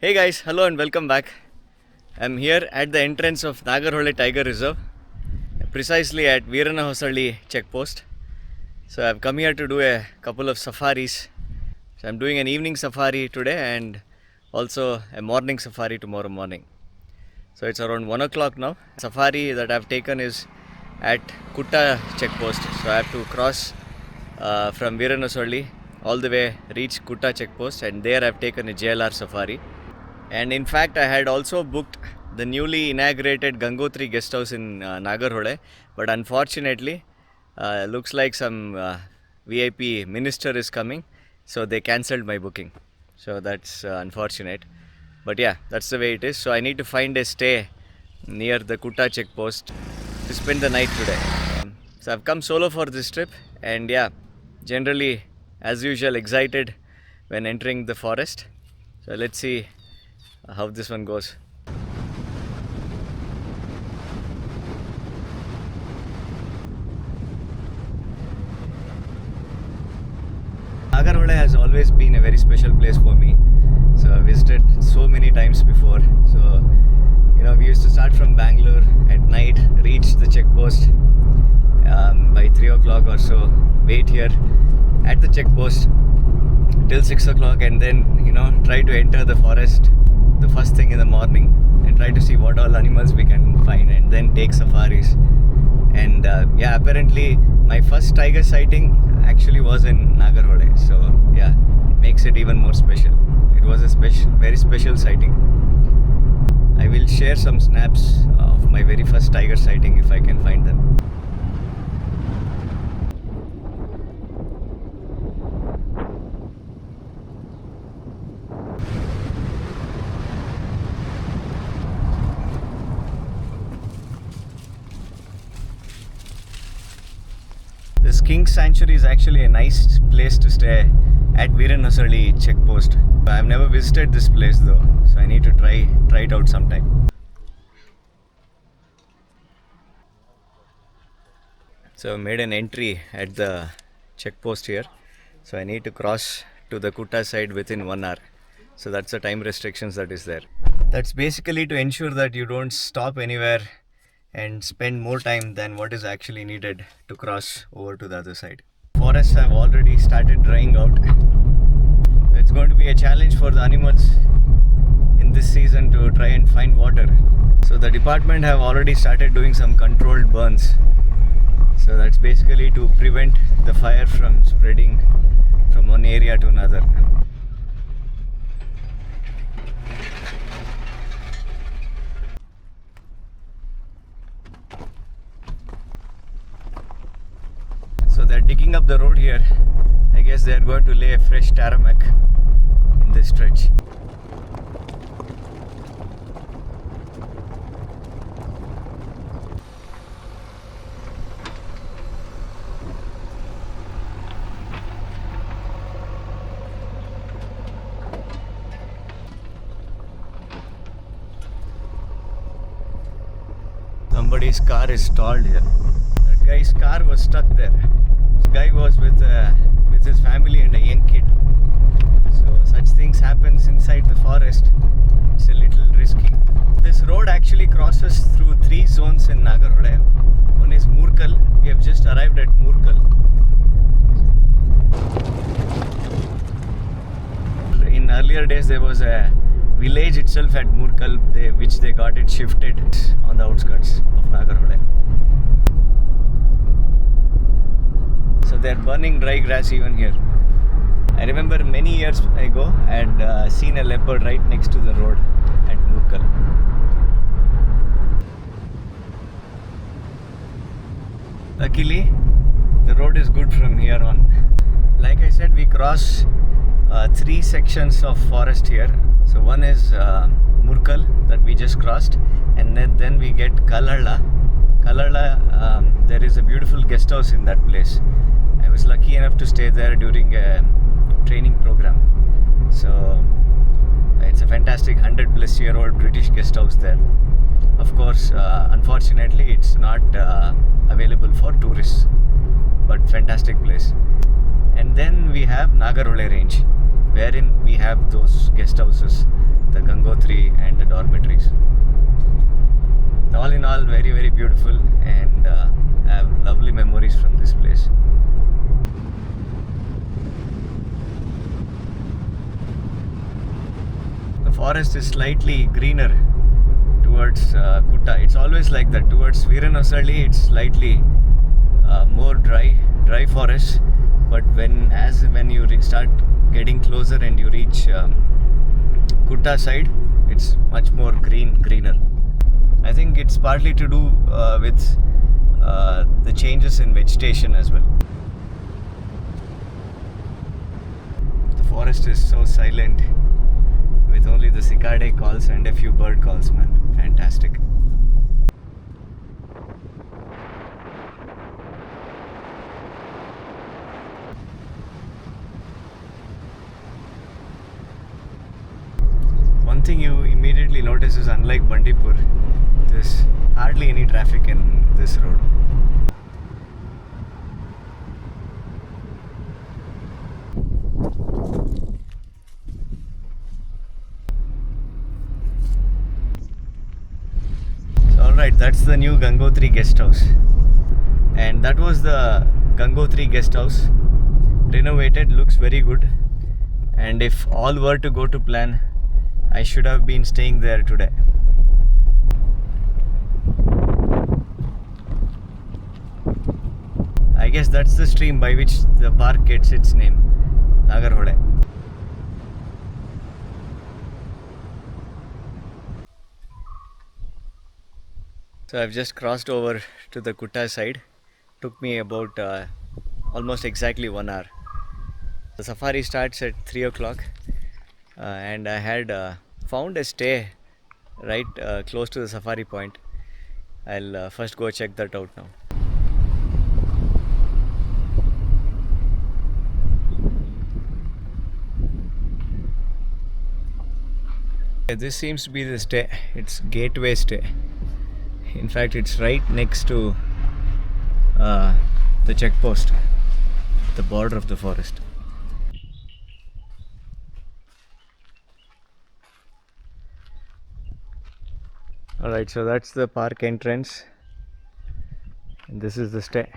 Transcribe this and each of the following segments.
Hey guys, hello and welcome back. I'm here at the entrance of Nagarahole Tiger Reserve, precisely at Veeranahosali checkpost. So I've come here to do a couple of safaris. So I'm doing an evening safari today and also a morning safari tomorrow morning. So it's around 1 o'clock now. Safari that I've taken is at Kutta checkpost. So I have to cross from Veeranahosali all the way, reach Kutta checkpost, and there I've taken a JLR safari. And in fact, I had also booked the newly inaugurated Gangotri guest house in Nagarahole, but unfortunately, looks like some VIP minister is coming, so they cancelled my booking. So that's unfortunate. But yeah, that's the way it is. So I need to find a stay near the Kutta checkpost to spend the night today. So I've come solo for this trip, and yeah, generally, as usual, excited when entering the forest. So let's see how this one goes. Nagarahole has always been a very special place for me. So I visited so many times before. So we used to start from Bangalore at night, reach the checkpost by 3 o'clock or so, wait here at the checkpost till 6 o'clock, and then try to enter the forest the first thing in the morning and try to see what all animals we can find, and then take safaris. And apparently my first tiger sighting actually was in Nagarahole, so yeah, it makes it even more special. It was a very special sighting. I will share some snaps of my very first tiger sighting if I can find them. This King Sanctuary is actually a nice place to stay at Veeranahosali checkpost. I've never visited this place though, so I need to try it out sometime. So I made an entry at the checkpost here. So I need to cross to the Kutta side within 1 hour. So that's the time restrictions that is there. That's basically to ensure that you don't stop anywhere and spend more time than what is actually needed to cross over to the other side. Forests have already started drying out. It's going to be a challenge for the animals in this season to try and find water. So the department have already started doing some controlled burns. So that's basically to prevent the fire from spreading from one area to another. So they're digging up the road here. I guess they're going to lay a fresh tarmac in this stretch. Somebody's car is stalled here. That guy's car was stuck there. The guy was with his family and a young kid. So such things happens inside the forest. It's a little risky. This road actually crosses through 3 zones in Nagarahole. One is Murkal. We have just arrived at Murkal. In earlier days there was a village itself at Murkal, which they got it shifted on the outskirts of Nagarahole. So they're burning dry grass even here. I remember many years ago I had seen a leopard right next to the road at Murkal. Luckily, the road is good from here on. Like I said, we cross 3 sections of forest here. So one is Murkal that we just crossed, and then we get Kalala. Kalala, there is a beautiful guest house in that place. I was lucky enough to stay there during a training program. So it's a fantastic 100-plus-year-old British guest house there. Of course, unfortunately, it's not available for tourists, but fantastic place. And then we have Nagarahole range, wherein we have those guest houses the Gangotri and the dormitories. All in all, very very beautiful, and I have lovely memories from this place. The forest is slightly greener towards Kutta. It's always like that. Towards Veeranasali, it's slightly more dry forest. But when you start getting closer and you reach Kutta side, it's much more greener. I think it's partly to do with the changes in vegetation as well. The forest is so silent, with only the cicadae calls and a few bird calls, man. Fantastic. One thing you immediately notice is, unlike Bandipur, there's hardly any traffic in this road. So, alright, that's the new Gangotri guest house. And that was the Gangotri guest house. Renovated, looks very good. And if all were to go to plan, I should have been staying there today. I guess that's the stream by which the park gets its name, Nagarahole. So I've just crossed over to the Kutta side. Took me about almost exactly 1 hour. The safari starts at 3 o'clock and I had found a stay right close to the safari point. I'll first go check that out now. This seems to be the stay. It's gateway stay. In fact, it's right next to the checkpost, the border of the forest. Alright, so that's the park entrance, and this is the stay.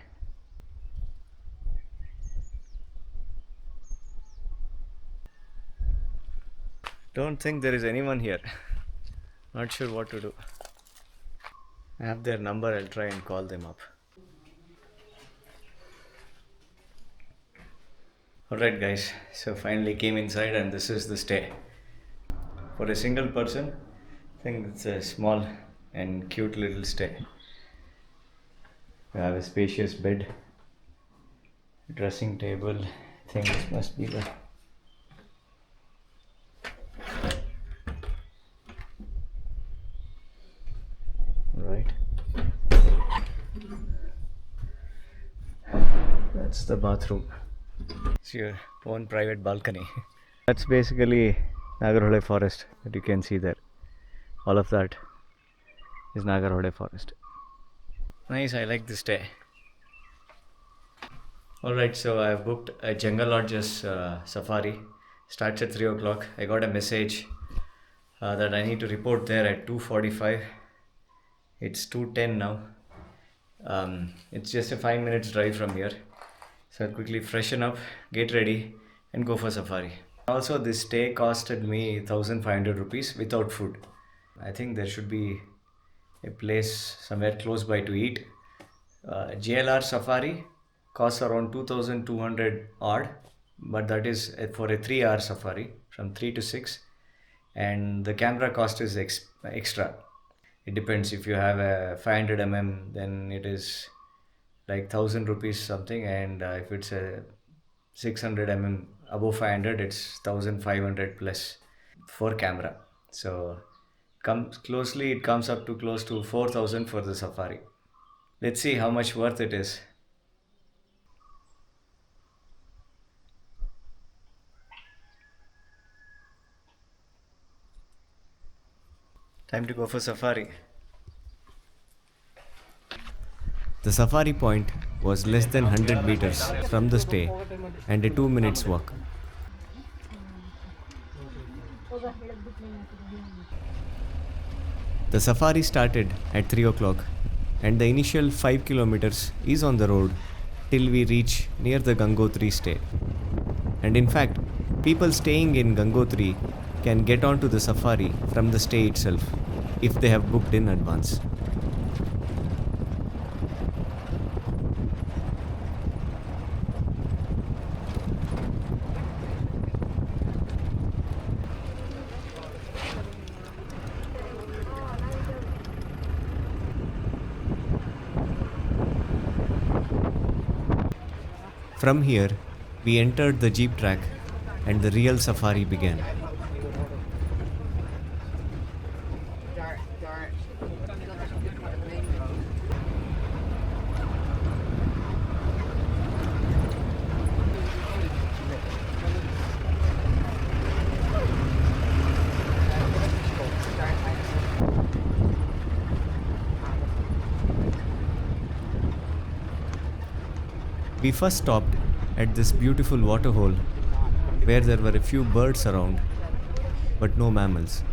Don't think there is anyone here. Not sure what to do. I have their number, I'll try and call them up. Alright guys, so finally came inside and this is the stay. For a single person, I think it's a small and cute little stay. We have a spacious bed, dressing table. I think this must be the right. That's the bathroom. It's your own private balcony. That's basically Nagarahole forest that you can see there. All of that is Nagarahole forest. Nice, I like this stay. Alright, so I've booked a Jungle Lodges safari. Starts at 3 o'clock. I got a message that I need to report there at 2:45. It's 2:10 now. It's just a 5 minutes drive from here. So I'll quickly freshen up, get ready and go for safari. Also, this stay costed me 1,500 rupees without food. I think there should be a place somewhere close by to eat. JLR safari costs around 2,200 odd, but that is for a 3-hour safari from 3 to 6, and the camera cost is extra. It depends. If you have a 500 mm, then it is like 1,000 rupees something, and if it's a 600 mm above 500, it's 1,500 plus for camera. So it comes up to close to 4,000 for the safari. Let's see how much worth it is. Time to go for safari. The safari point was less than 100 meters from the stay and a 2 minutes walk. The safari started at 3 o'clock and the initial 5 kilometers is on the road till we reach near the Gangotri stay. And in fact, people staying in Gangotri can get onto the safari from the stay itself if they have booked in advance. From here, we entered the jeep track and the real safari began. We first stopped at this beautiful waterhole where there were a few birds around, but no mammals.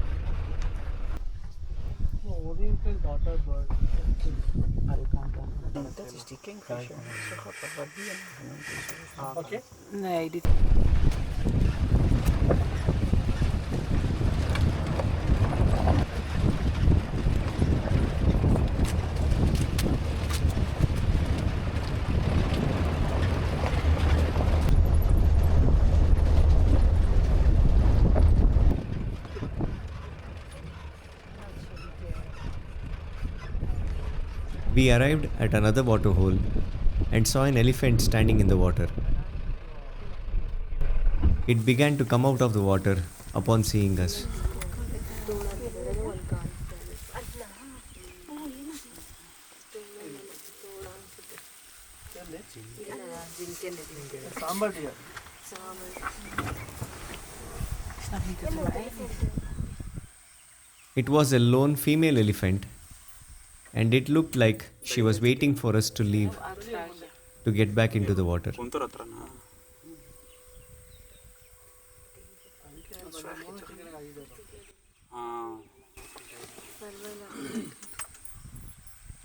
Okay. We arrived at another waterhole and saw an elephant standing in the water. It began to come out of the water upon seeing us. It was a lone female elephant, and it looked like she was waiting for us to leave to get back into the water.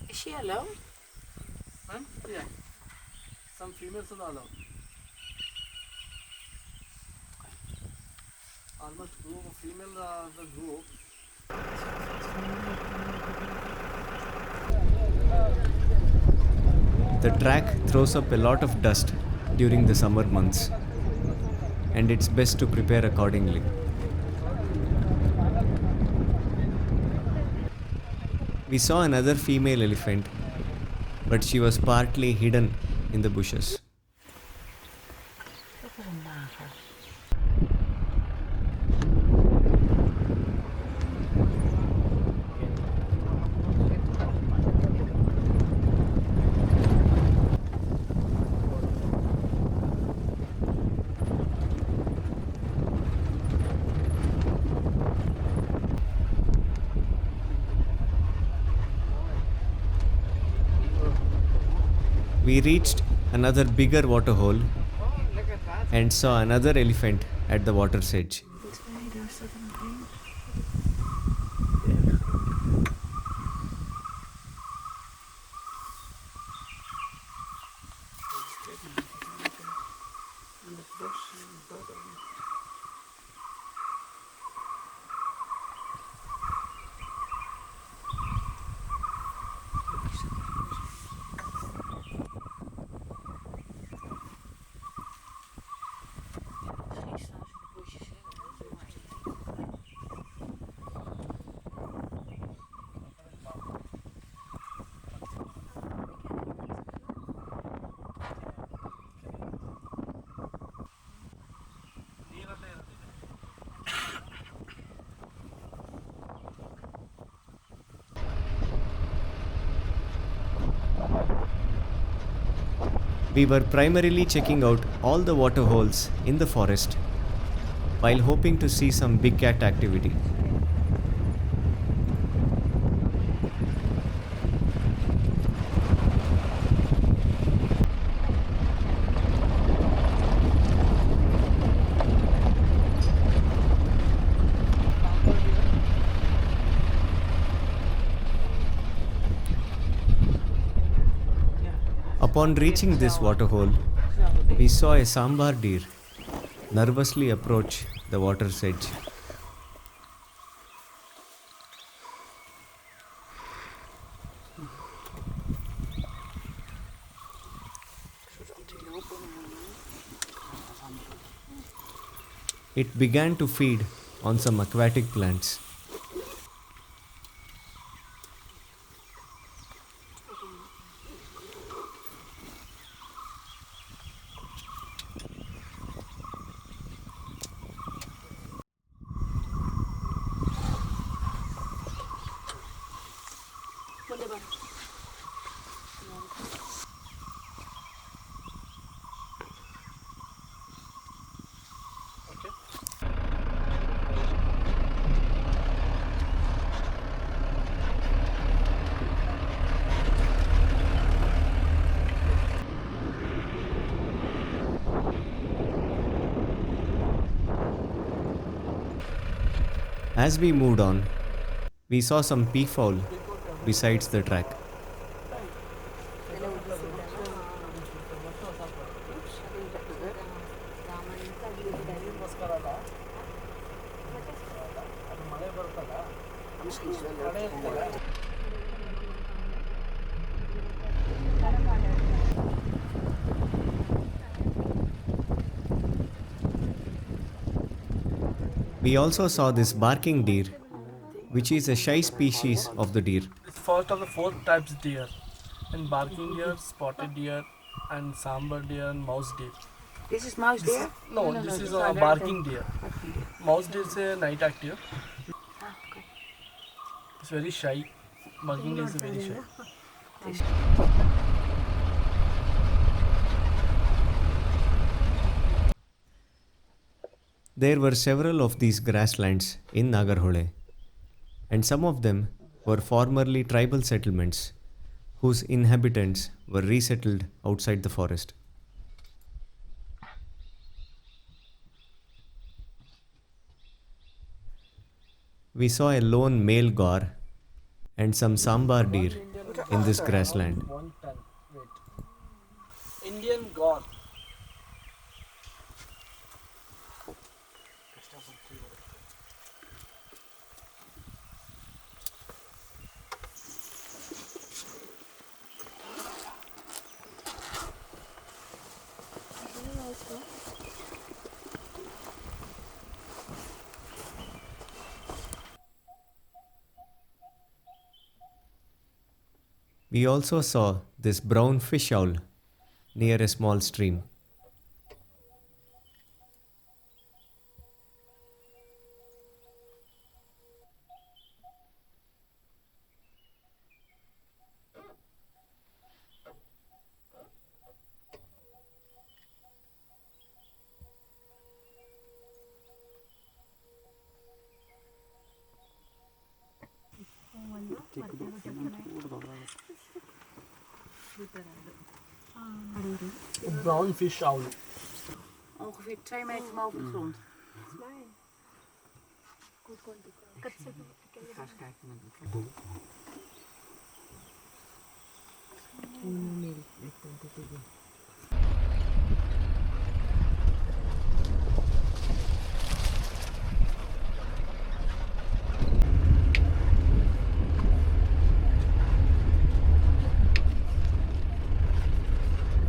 Is she alone? Yeah. Some females are allowed. Almost group of female the group. The track throws up a lot of dust during the summer months, and it's best to prepare accordingly. We saw another female elephant, but she was partly hidden in the bushes. We reached another bigger waterhole and saw another elephant at the water's edge. We were primarily checking out all the water holes in the forest while hoping to see some big cat activity. Upon reaching this waterhole, we saw a sambar deer nervously approach the water's edge. It began to feed on some aquatic plants. As we moved on, we saw some peafowl besides the track. We also saw this barking deer, which is a shy species of the deer. It's first of the four types deer. And barking deer, spotted deer, and sambar deer and mouse deer. This is mouse deer? No, this is a barking deer. Mouse deer is a night active. It's very shy. Barking deer is very shy. There were several of these grasslands in Nagarahole, and some of them were formerly tribal settlements whose inhabitants were resettled outside the forest. We saw a lone male gaur and some sambar deer in this grassland. 110. Wait. Indian god. We also saw this brown fish owl near a small stream. Brown fish owl. Ongeveer 2 meter boven de grond. Ik ga eens kijken naar die kant.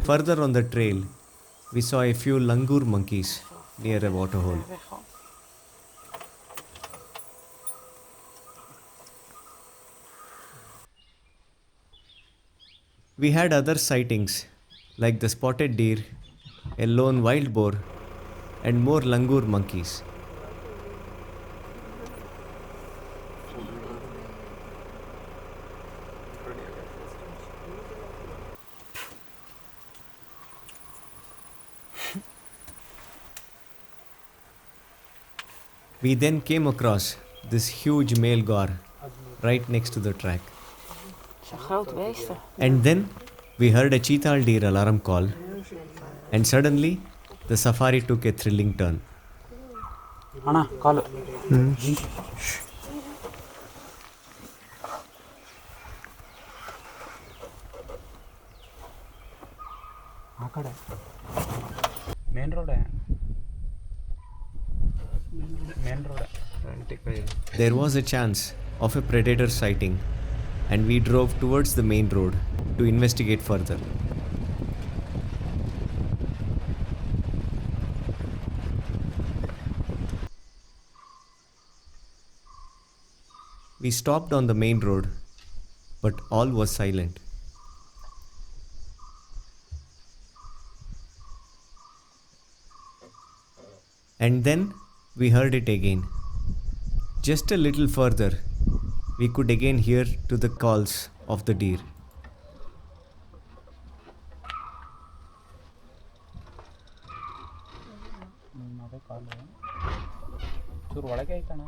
Further on the trail, we saw a few langur monkeys near a waterhole. We had other sightings like the spotted deer, a lone wild boar, and more langur monkeys. We then came across this huge male gaur right next to the track. Zo'n grote beesten. And then we heard a cheetah deer alarm call, and suddenly the safari took a thrilling turn. Anna, call. ಆ ಕಡೆ main ರೋಡೇ main ರೋಡೇ. There was a chance of a predator sighting, and we drove towards the main road to investigate further. We stopped on the main road, but all was silent. And then we heard it again. Just a little further, we could again hear to the calls of the deer. ಅದೇ ಕಾಲು ಚೂರು ಒಳಗೆ ಐತಣ್ಣ.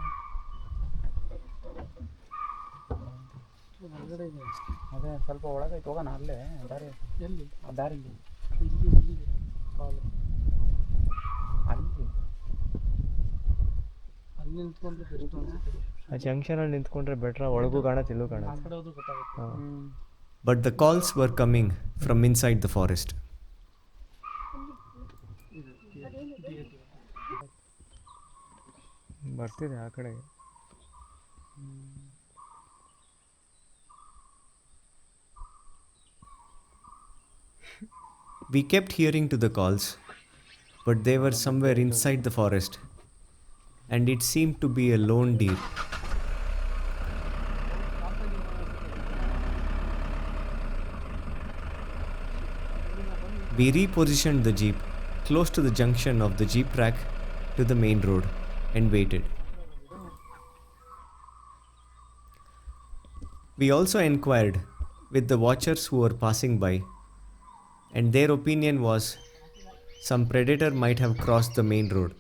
ಹೊರಗಡೆ ಇದೆ ಅದೇ ಸ್ವಲ್ಪ ಒಳಗೈತೆ, ಹೋಗೋಣ ಅಲ್ಲೇ ದಾರಿ. ಎಲ್ಲಿ ದಾರಿಲಿ ಇಲ್ಲಿ ಕಾಲು ಅಲ್ಲಿ ಅಲ್ಲಿ ನಿಂತ್ಕೊಂಡ್ರೆ ಬೆಸ್ಟ್ ಅನ್ಸುತ್ತೆ. ಆ ಜಂಕ್ಷನಲ್ಲಿ ನಿಂತ್ಕೊಂಡ್ರೆ ಬೆಟ್ರ, ಒಳಗೂ ಕಾಣತ್ತೆ ಇಲ್ಲೂ ಆ ಕಾಣತ್ತೆ. ಕಡೆ ಹೋದ್ರು ಗೊತ್ತಾಗುತ್ತೆ. But the calls were coming from inside the forest. ಬರ್ತಿದೆ ಆ ಕಡೆ. We kept hearing to the calls, but they were somewhere inside the forest, and it seemed to be a lone deer. We repositioned the jeep close to the junction of the jeep track to the main road and waited. We also inquired with the watchers who were passing by, and their opinion was some predator might have crossed the main road.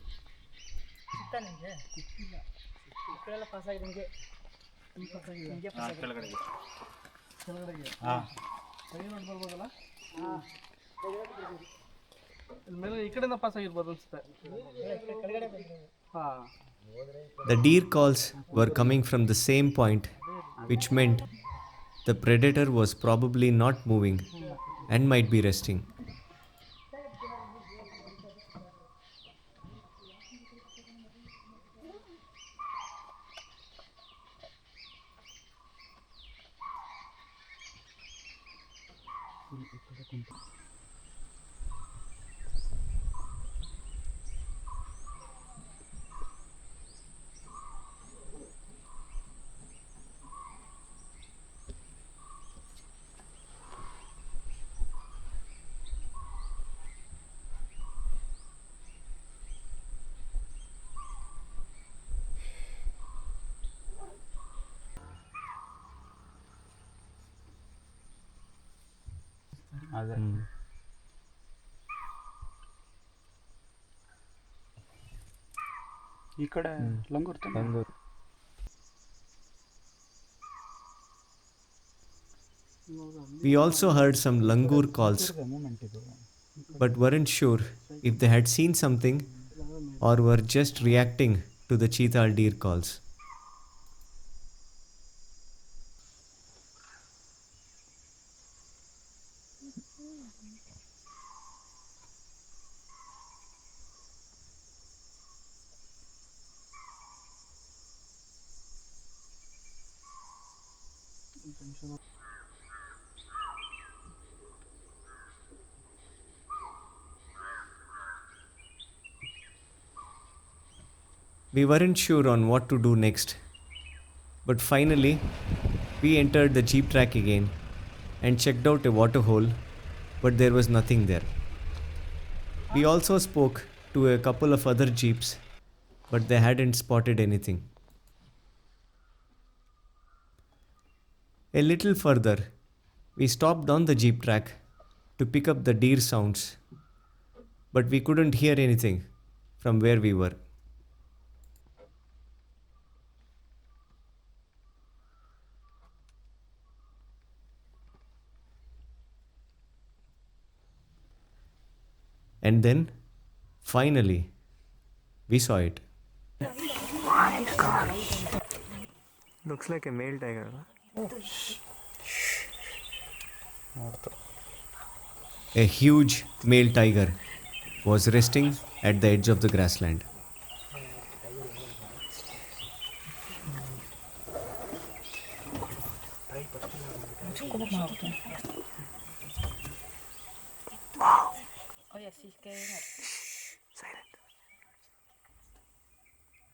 ಬರ್ಬೋದಲ್ಲ ಮೇಲೆ ಈ ಕಡೆಯಿಂದ pass ಆಗಿರ್ಬೋದು ಅನ್ಸುತ್ತೆ. ಹಾಂ The deer calls were coming from the same point, which meant the predator was probably not moving and might be resting. ಅದೇ ಈ ಕಡೆ ಲಂಗೂರ್ ತಾನೆ? We also heard some langur calls, moment ಇದು. but weren't sure if they had seen something or were just reacting to the cheetal deer calls. We weren't sure on what to do next, but finally we entered the jeep track again and checked out a water hole, but there was nothing there. We also spoke to a couple of other jeeps, but they hadn't spotted anything. A little further, we stopped on the jeep track to pick up the deer sounds, but we couldn't hear anything from where we were. And then, finally, we saw it. Looks like a male tiger. ನೋಡ್ತು A huge male tiger was resting at the edge of the grassland.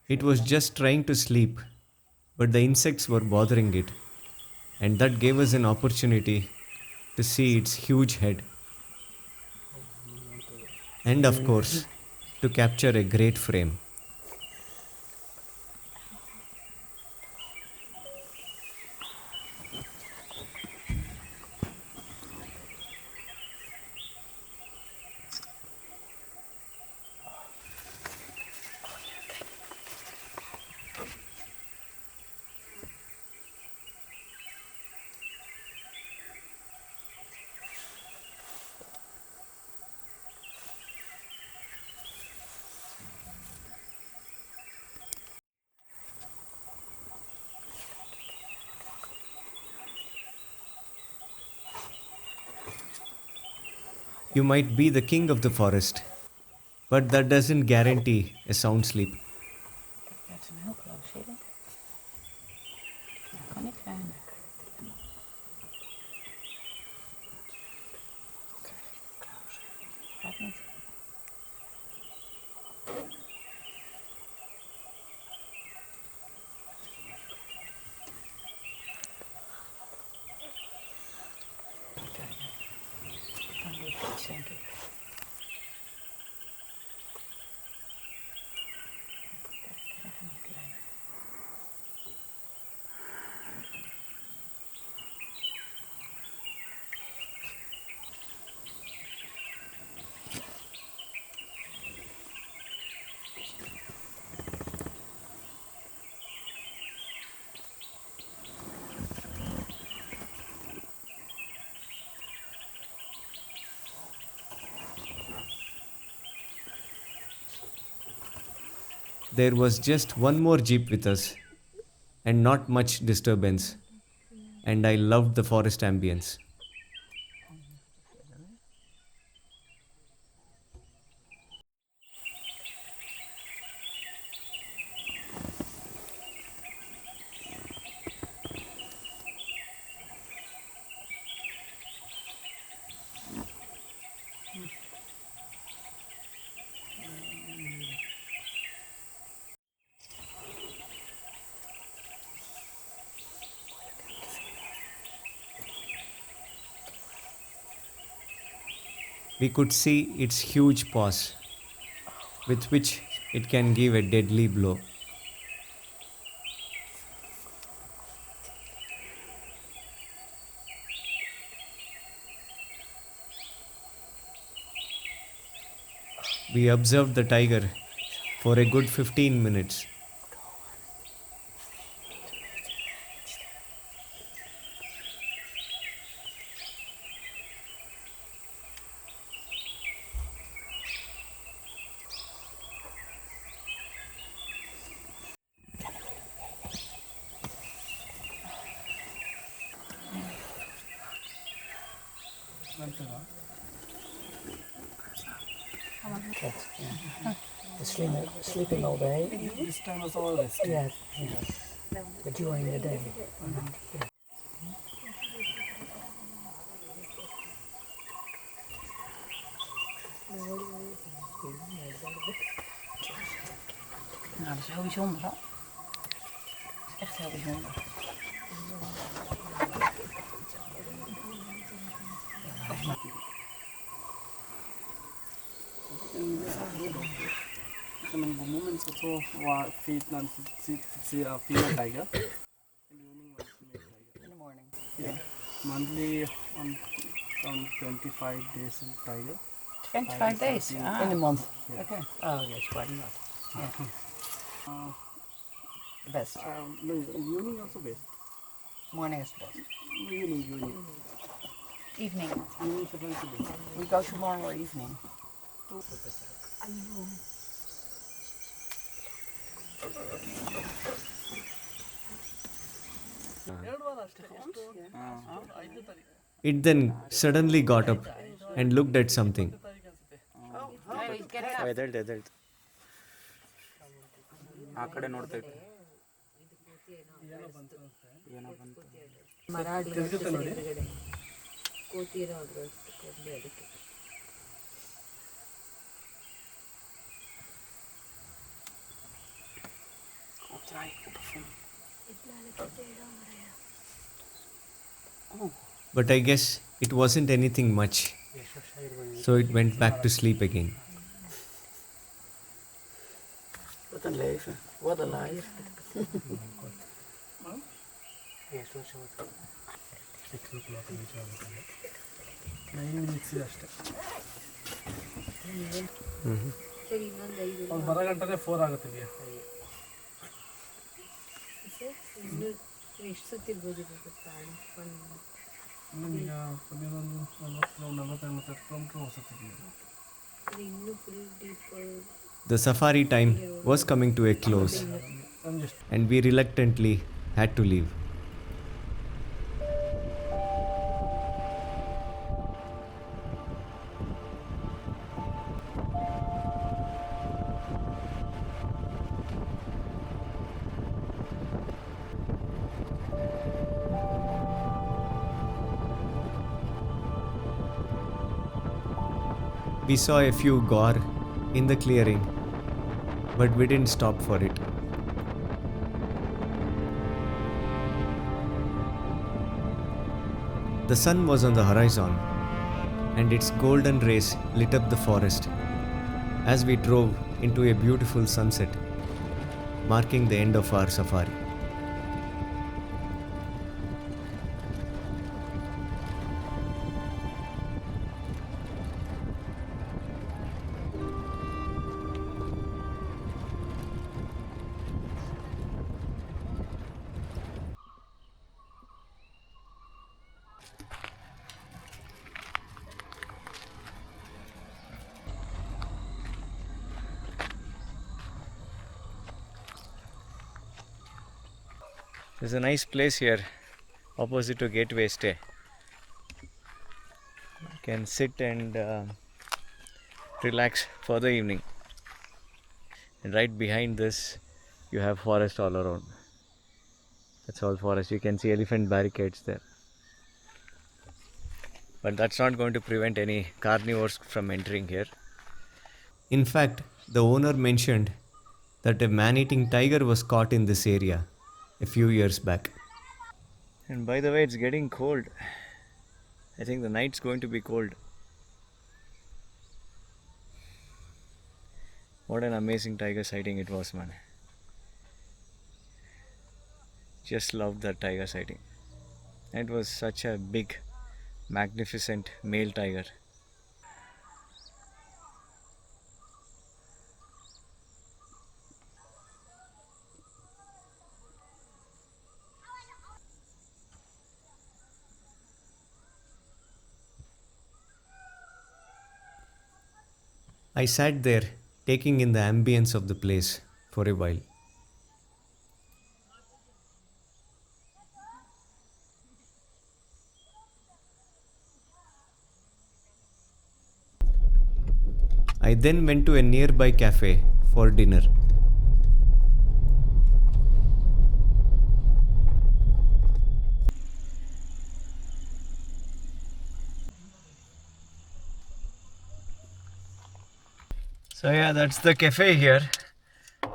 It was just trying to sleep, but the insects were bothering it, and that gave us an opportunity to see its huge head. And of course, to capture a great frame. You might be the king of the forest, but that doesn't guarantee a sound sleep. Dat is een heel close, zie je dat? Dat kan niet zijn. Gaat niet. Dan doe ik iets, denk ik. Kijk, een klein. There was just one more jeep with us, and not much disturbance, and I loved the forest ambience. We could see its huge paws, with which it can give a deadly blow. We observed the tiger for a good 15 minutes. The sleeping all day. This time was all rest. Yes. But during the day. Nou, dat is heel bijzonder, hè? Dat is echt heel bijzonder. Some moments also feed and see a female tiger. In the evening, one female tiger. In the morning. Yeah. Monthly on 25 days in tiger. 25 days? Ah. In a month. Yeah. Okay. Oh, that's quite a lot. Yeah. Best. No, evening also best. Morning is best. Evening. Evening. Evening sometimes best. We go tomorrow evening. ಎರಡು ವಾರ ಅಷ್ಟೇ ಎಷ್ಟು 5 ತಾರೀಕು It then suddenly got up and looked at something. ಆ ಕಡೆ ನೋಡ್ತಾ ಇತ್ತು ಏನೋ ಬಂತು But I guess it wasn't anything much, so it went back to sleep again. What a life. What a life. ಎಷ್ಟು ವರ್ಷ ಹೋಯ್ತು 6 o'clock reach ಆಗುತ್ತೆ 9 minutes ಅಷ್ಟೇ ಒಂದು ಬರೋ ಗಂಟೆ 4 ಆಗುತ್ತೆ ಇಲ್ಲಿ ಎಷ್ಟು ಸುತ್ತಿರ್ಬೋದು ಈಗ ಇನ್ನೊಂದು 40-45 ಕಿಲೋಮೀಟರ್ ಹೊಸತ್ತಿದ್ದೀವಿ ಇನ್ನೂ full deep The safari time was coming to a close, and we reluctantly had to leave. We saw a few gaur in the clearing, but we didn't stop for it. The sun was on the horizon, and its golden rays lit up the forest as we drove into a beautiful sunset, marking the end of our safari. There's a nice place here opposite to Gateway Stay. You can sit and relax for the evening. And right behind this, you have forest all around. That's all forest. You can see elephant barricades there. But that's not going to prevent any carnivores from entering here. In fact, the owner mentioned that a man-eating tiger was caught in this area a few years back. And by the way, it's getting cold. I think the night's going to be cold. What an amazing tiger sighting it was, man. Just loved that tiger sighting. It was such a big, magnificent male tiger. I sat there taking in the ambience of the place for a while. I then went to a nearby cafe for dinner. So yeah, that's the cafe here.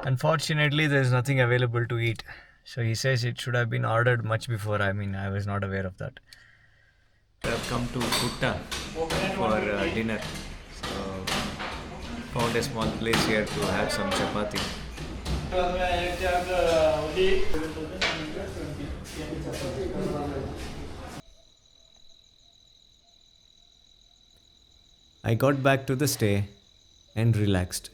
Unfortunately, there's nothing available to eat. So he says it should have been ordered much before. I mean, I was not aware of that. I've come to Kutta for dinner. So found a small place here to have some chapati. I got back to the stay and relaxed.